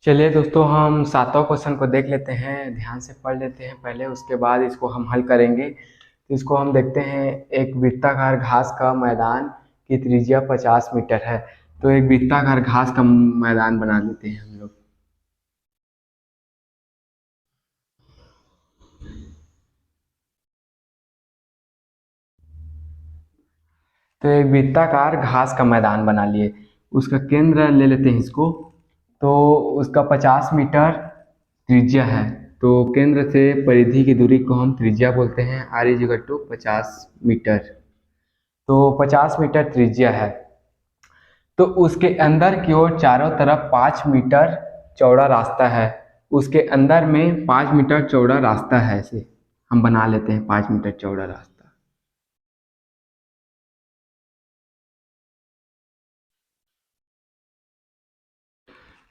चलिए दोस्तों, हम सातों क्वेश्चन को देख लेते हैं, ध्यान से पढ़ लेते हैं पहले, उसके बाद इसको हम हल करेंगे। तो इसको हम देखते हैं। एक वृत्ताकार घास का मैदान की त्रिज्या 50 मीटर है। तो एक वृत्ताकार घास का मैदान बना लेते हैं हम लोग। तो एक वृत्ताकार घास का मैदान बना लिए। उसका केंद्र ले लेते हैं इसको। तो उसका 50 मीटर त्रिज्या है। तो केंद्र से परिधि की दूरी को हम त्रिज्या बोलते हैं। r is to 50 metre. तो 50 मीटर त्रिज्या है। तो उसके अंदर की ओर चारों तरफ 5 मीटर चौड़ा रास्ता है। उसके अंदर में 5 मीटर चौड़ा रास्ता है। ऐसे हम बना लेते हैं 5 मीटर चौड़ा रास्ता।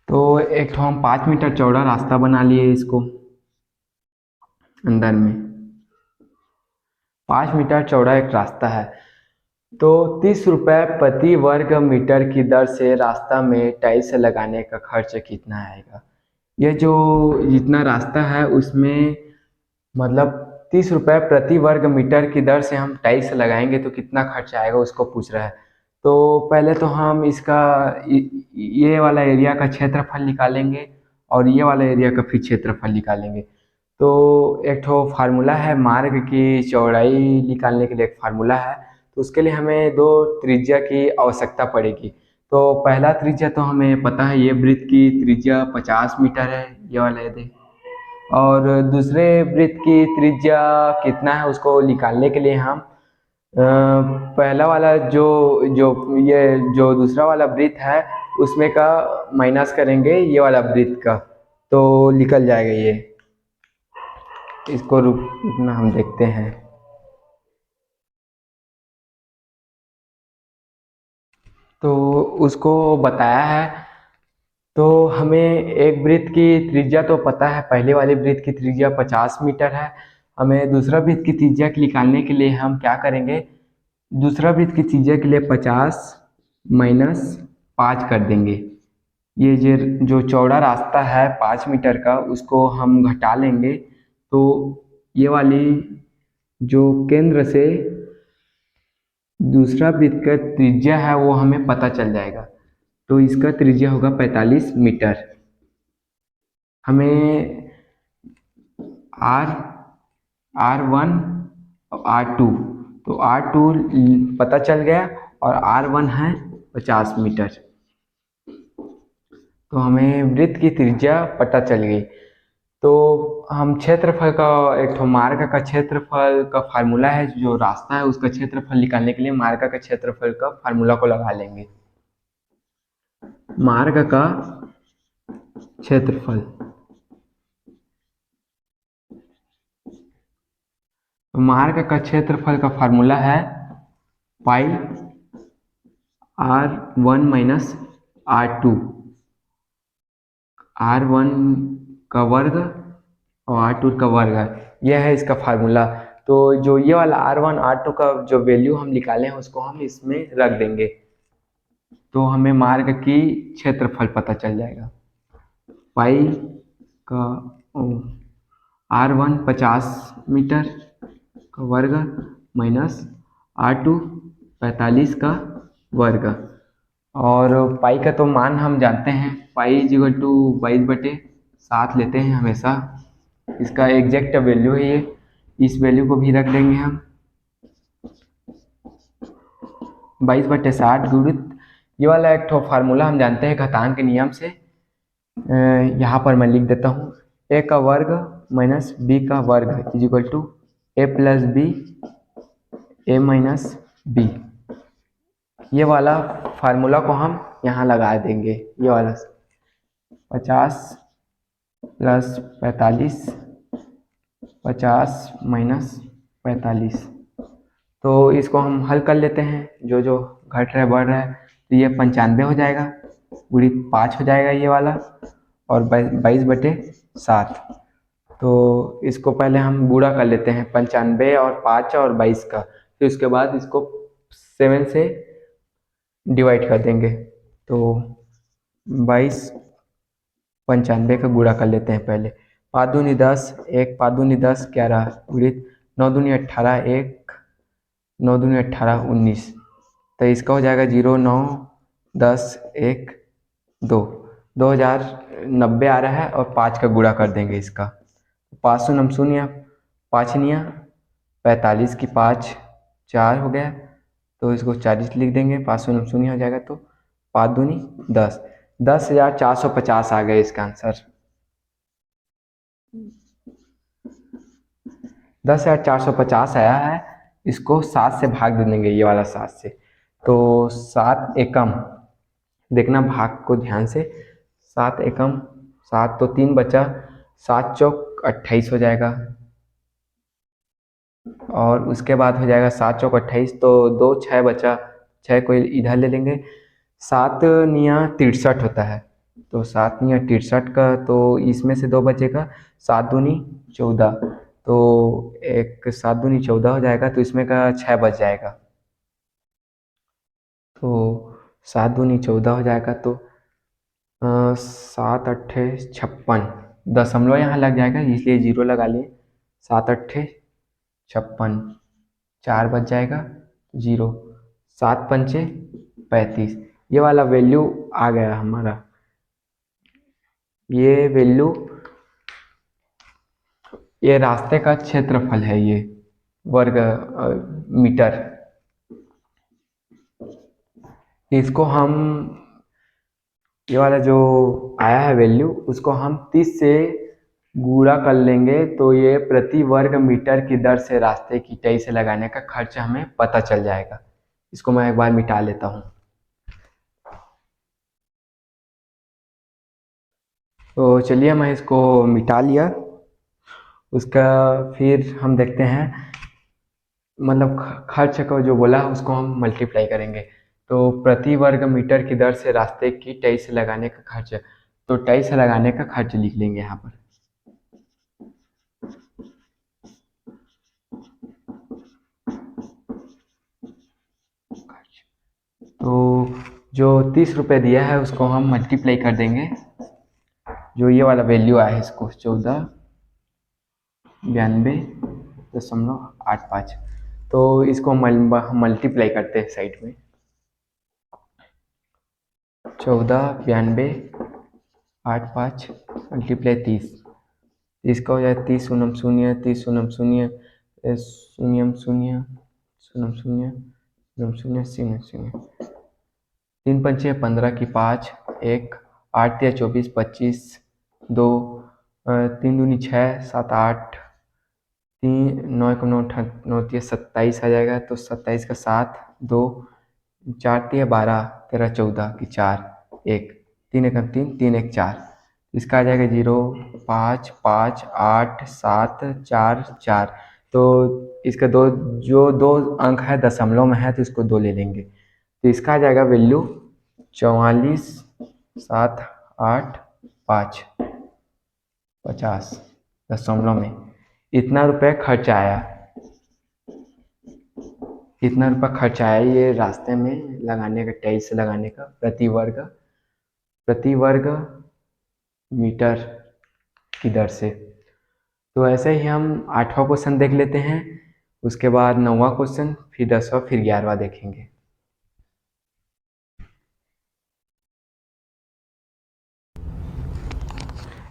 तो एक तो हम 5 मीटर चौड़ा रास्ता बना लिए इसको। अंदर में 5 मीटर चौड़ा एक रास्ता है। तो 30 रुपये प्रति वर्ग मीटर की दर से रास्ता में टाइल्स लगाने का खर्च कितना आएगा। ये जो जितना रास्ता है उसमें मतलब 30 रुपये प्रति वर्ग मीटर की दर से हम टाइल्स लगाएंगे तो कितना खर्च आएगा उसको पूछ रहा है। तो पहले तो हम इसका ये वाला एरिया का क्षेत्रफल निकालेंगे और ये वाला एरिया का फिर क्षेत्रफल निकालेंगे। तो एक ठो फार्मूला है, मार्ग की चौड़ाई निकालने के लिए एक फार्मूला है। तो उसके लिए हमें दो त्रिज्या की आवश्यकता पड़ेगी। तो पहला त्रिज्या तो हमें पता है, ये वृत्त की त्रिज्या 50 मीटर है, ये वाला यदि। और दूसरे वृत्त की त्रिज्या कितना है उसको निकालने के लिए हम पहला वाला जो जो ये जो दूसरा वाला वृत्त है उसमें का माइनस करेंगे ये वाला वृत्त का, तो निकल जाएगा ये। इसको रुकना हम देखते हैं। तो उसको बताया है। तो हमें एक वृत्त की त्रिज्या तो पता है, पहले वाले वृत्त की त्रिज्या 50 मीटर है। हमें दूसरा वृत्त की त्रिज्या निकालने के लिए हम क्या करेंगे, दूसरा वृत्त की त्रिज्या के लिए 50 माइनस 5 कर देंगे। ये जो चौड़ा रास्ता है 5 मीटर का उसको हम घटा लेंगे। तो ये वाली जो केंद्र से दूसरा वृत्त का त्रिज्या है वो हमें पता चल जाएगा। तो इसका त्रिज्या होगा 45 मीटर। हमें आर R1 और R2, तो R2 पता चल गया और R1 है 50 मीटर। तो हमें वृत्त की त्रिज्या पता चल गई। तो हम क्षेत्रफल का एक तो मार्ग का क्षेत्रफल का फार्मूला है, जो रास्ता है उसका क्षेत्रफल निकालने के लिए मार्ग का क्षेत्रफल का फार्मूला को लगा लेंगे। मार्ग का क्षेत्रफल, तो मार्ग का क्षेत्रफल का फार्मूला है पाई R1 माइनस R2, R1 का वर्ग और R2 का वर्ग है। यह है इसका फार्मूला। तो जो ये वाला R1 R2 का जो वैल्यू हम निकाले हैं उसको हम इसमें रख देंगे। तो हमें मार्ग की क्षेत्रफल पता चल जाएगा। पाई का R1 50 मीटर का वर्ग माइनस R2 45 का वर्ग। और पाई का तो मान हम जानते हैं, पाई इजिकल टू 22/7 लेते हैं हमेशा। इसका एग्जैक्ट वैल्यू है ये। इस वैल्यू को भी रख देंगे हम 22/60 गुणित ये वाला एक ठो फार्मूला हम जानते हैं घातांक के नियम से। यहाँ पर मैं लिख देता हूँ, ए का वर्ग माइनस बी का वर्ग is equal to A plus B A minus B. ये वाला फार्मूला को हम यहाँ लगा देंगे। ये वाला 50 प्लस 45 50 माइनस 45। तो इसको हम हल कर लेते हैं, जो जो घट रहा है बढ़ रहा है। तो ये 95 हो जाएगा, पूरी 5 हो जाएगा ये वाला, और 22/7। तो इसको पहले हम गुणा कर लेते हैं, 95 और 5 और 22 का। फिर उसके बाद इसको 7 से डिवाइड कर देंगे। तो 22 95 का गुणा कर लेते हैं पहले। 5 दूनी 10, 1 5 दूनी 10 11 गुणित 9 दूनी 18 1 9 दूनी 18 19। तो इसका हो जाएगा 0 9 10 1 2 2090 आ रहा है और 5 का गुणा कर देंगे इसका। 5 शून्य शून्य 5 निया 45 की 5 4 हो गया, तो इसको 40 लिख देंगे। 5 शून्य शून्य हो जाएगा तो 5 दूनी 10, 10,450 आ गए इसका आंसर। 10,450 आया है। इसको 7 से भाग दे देंगे, ये वाला 7 से। तो 7 एकम, देखना भाग को ध्यान से। 7 एकम 7 तो 3 बचा, 7 चौक 28 हो जाएगा। और उसके बाद हो जाएगा 7 चौक 28, तो 2 6 बचा, 6 को इधर ले लेंगे। 7 निया 63 होता है, तो 7 निया 63 का, तो इसमें से 2 बचेगा। 7 दूनी 14, तो एक 7 दूनी 14 हो जाएगा, तो इसमें का 6 बच जाएगा। तो 7 दूनी 14 हो जाएगा, तो 7 अट्ठे 56, दशमलव यहाँ लग जाएगा इसलिए 0 लगा लिए। 7 अट्ठे 56, 4 बच जाएगा 0, 7 पंचे 35। ये वाला वैल्यू आ गया हमारा। ये वैल्यू, ये रास्ते का क्षेत्रफल है, ये वर्ग मीटर। इसको हम, ये वाला जो आया है वैल्यू, उसको हम 30 से गुणा कर लेंगे, तो ये प्रति वर्ग मीटर की दर से रास्ते की टई से लगाने का खर्च हमें पता चल जाएगा। इसको मैं एक बार मिटा लेता हूँ। तो चलिए मैं इसको मिटा लिया। उसका फिर हम देखते हैं, मतलब खर्च का जो बोला है उसको हम मल्टीप्लाई करेंगे। तो प्रति वर्ग मीटर की दर से रास्ते की टई से लगाने का खर्च, तो टई से लगाने का खर्च लिख लेंगे यहाँ पर। तो जो 30 रुपये दिया है उसको हम मल्टीप्लाई कर देंगे, जो ये वाला वैल्यू आया है इसको 1492.85। तो इसको मल्टीप्लाई करते हैं साइड में। 1492.85 मल्टीप्लाई 30, इसका हो जाए 30 शून्य शून्य 30 शून्य शून्य शून्य शून्य शून्य शून्य शून्य शून्य शून्य 3 पंचे 15 की 5 1 8 या 24 25 2 3 दूनी 6 7 8 3 9 1 9 9 27 आ जाएगा, तो 27 का 7 2 4 3 12 13 14 की 4 1 3 1 3 3 1 4, इसका आ जाएगा 0 5 5 8 7 4 4। तो इसका जो दो अंक है दशमलव में है, तो इसको 2 ले लेंगे, तो इसका आ जाएगा वैल्यू 44,785 दशमलव में। इतना रुपये खर्च आया, इतना रुपया खर्च आया ये रास्ते में लगाने का, टई से लगाने का, प्रति वर्ग मीटर की दर से। तो ऐसे ही हम 8वां क्वेश्चन देख लेते हैं, उसके बाद 9वां क्वेश्चन, फिर 10वां, फिर 11वां देखेंगे।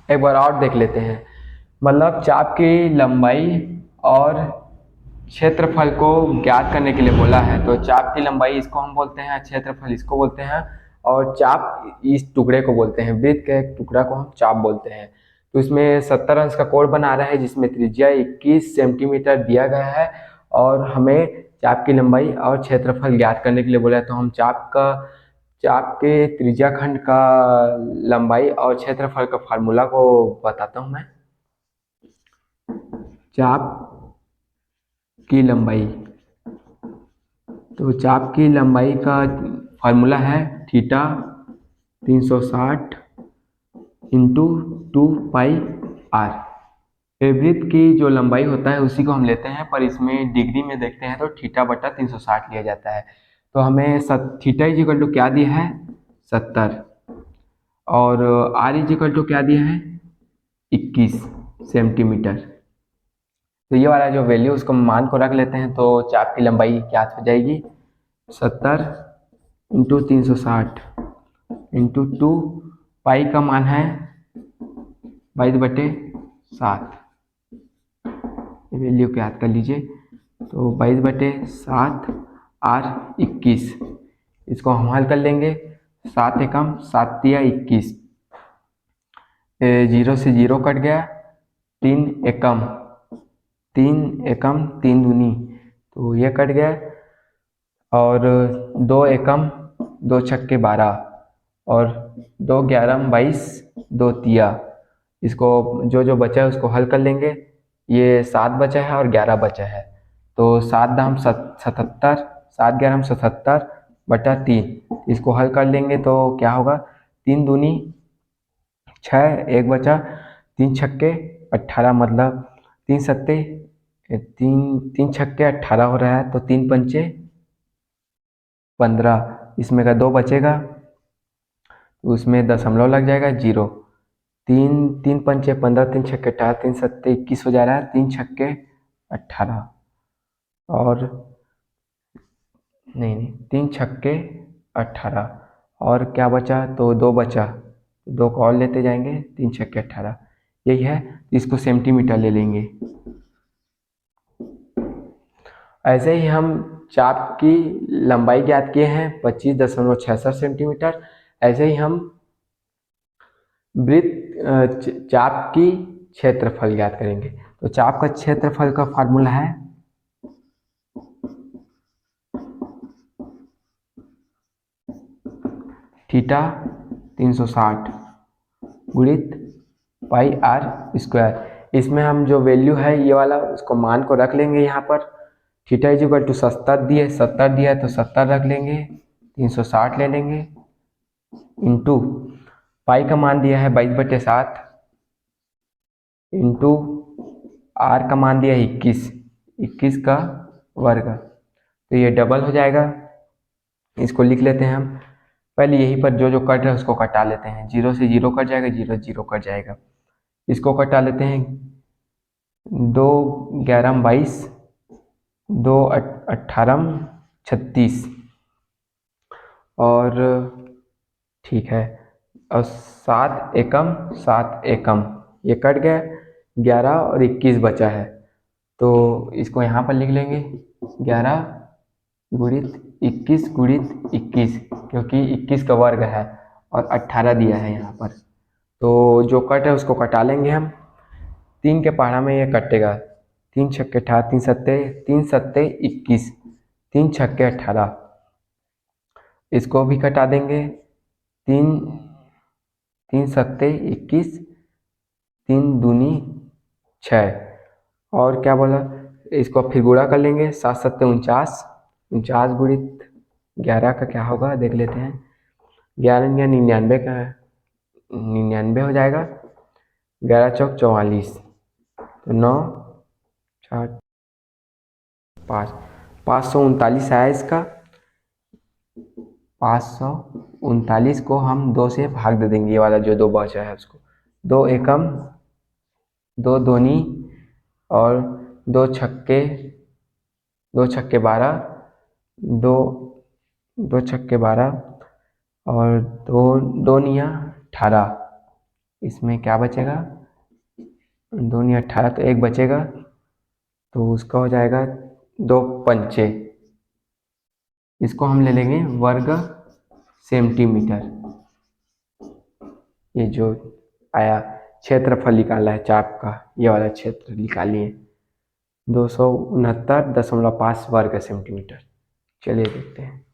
एक बार और देख लेते हैं, मतलब चाप की लंबाई और क्षेत्रफल को ज्ञात करने के लिए बोला है। तो चाप की लंबाई इसको हम बोलते हैं, क्षेत्रफल इसको बोलते हैं, और चाप इस टुकड़े को बोलते हैं, वृत्त के एक टुकड़ा को हम चाप बोलते हैं। तो इसमें 70 अंश का कोण बना रहा है, जिसमें त्रिज्या 21 सेंटीमीटर दिया गया है, और हमें चाप की लंबाई और क्षेत्रफल ज्ञात करने के लिए बोला है। तो हम चाप के त्रिज्या खंड का लंबाई और क्षेत्रफल का फार्मूला को बताता हूँ मैं। चाप की लंबाई, तो चाप की लंबाई का फार्मूला है थीटा 360 इंटू 2πr। वृत्त की जो लंबाई होता है उसी को हम लेते हैं, पर इसमें डिग्री में देखते हैं तो थीटा बटा 360 लिया जाता है। तो हमें थीटा इज इक्वल टू क्या दिया है 70, और आर इजिकल टू क्या दिया है 21 सेंटीमीटर। तो ये वाला जो वैल्यू उसको मान को रख लेते हैं, तो चाप की लंबाई क्या हो जाएगी 70 इंटू 360 इंटू 2, पाई का मान है 22/7, वैल्यू को याद कर लीजिए। तो 22/7 आर 21, इसको हम हल कर लेंगे। 7 एकम 7 दिया 21, 0 से 0 कट गया, 3 एकम 3 दूनी, तो ये कट गया, और 2 एकम 2 छक्के 12, और 2 11 22, 2 तिया, इसको जो जो बचा है उसको हल कर लेंगे। ये 7 बचा है और 11 बचा है, तो 7 दाम 77, 7 11 77 बटा 3, इसको हल कर लेंगे तो क्या होगा 3 दूनी 6, एक बचा, 3 छक्के 18, मतलब 3 सत्ते 3 छक्के 18 हो रहा है, तो 3 पंचे 15, इसमें का 2 बचेगा, तो उसमें दशमलव लग जाएगा 0। 3 पंचे 15, 3 छक्के 18, 3 सत्ते 21 हो जा रहा है, 3 छक्के 18, और नहीं 3 छक्के 18, और क्या बचा, तो 2 बचा, 2 को और लेते जाएंगे, 3 छक्के 18, यही है, इसको सेंटीमीटर ले लेंगे। ऐसे ही हम चाप की लंबाई ज्ञात किए हैं 25.66 सेंटीमीटर, ऐसे ही हम वृत्त चाप की क्षेत्रफल ज्ञात करेंगे। तो चाप का क्षेत्रफल का फार्मूला है थीटा 360 गुणित पाई आर स्क्वायर। इसमें हम जो वैल्यू है ये वाला उसको मान को रख लेंगे यहाँ पर। थीटा इज इक्वल टू 70 दिया है तो 70 रख लेंगे, 360 ले लेंगे, इंटू पाई का मान दिया है 22/7, इंटू आर का मान दिया है 21 का वर्ग, तो ये डबल हो जाएगा। इसको लिख लेते हैं हम, पहले यहीं पर जो जो कट रहा है उसको कटा लेते हैं, 0 से 0 कट जाएगा, 0 0 कट जाएगा, इसको कटा लेते हैं। 2 11 22, 2 18 36, और ठीक है, और 7 एकम 7 एकम, ये कट गया, 11 और 21 बचा है, तो इसको यहाँ पर लिख लेंगे 11 गुणित 21 गुणित 21, क्योंकि 21 का वर्ग है और 18 दिया है यहाँ पर, तो जो कट है उसको कटा लेंगे हम। 3 के पहाड़ा में ये कटेगा, 3 छक्के 18, 3 सत्ते 21, 3 छक्के 18, इसको भी कटा देंगे, 3 सत्ते 21, 3 दूनी 6, और क्या बोला, इसको फिर गुणा कर लेंगे, 7 सत्ते 49, 49 गुणित 11 का क्या होगा देख लेते हैं, 11 या 99 का 99 हो जाएगा, 11 चौक 44, तो 9 4 5, 539 आया इसका। 539 को हम 2 से भाग दे देंगे, ये वाला जो 2 बचा है उसको, 2 एकम 2 दूनी, और 2 छक्के 12, 2 छक्के 12, और 2 निया 18, इसमें क्या बचेगा, 2 निया 18, तो 1 बचेगा, तो उसका हो जाएगा 2 पंचे, इसको हम ले लेंगे वर्ग सेंटीमीटर। ये जो आया क्षेत्रफल निकाला है चाप का, ये वाला क्षेत्र निकालिए 269.5 वर्ग सेंटीमीटर। चलिए देखते हैं।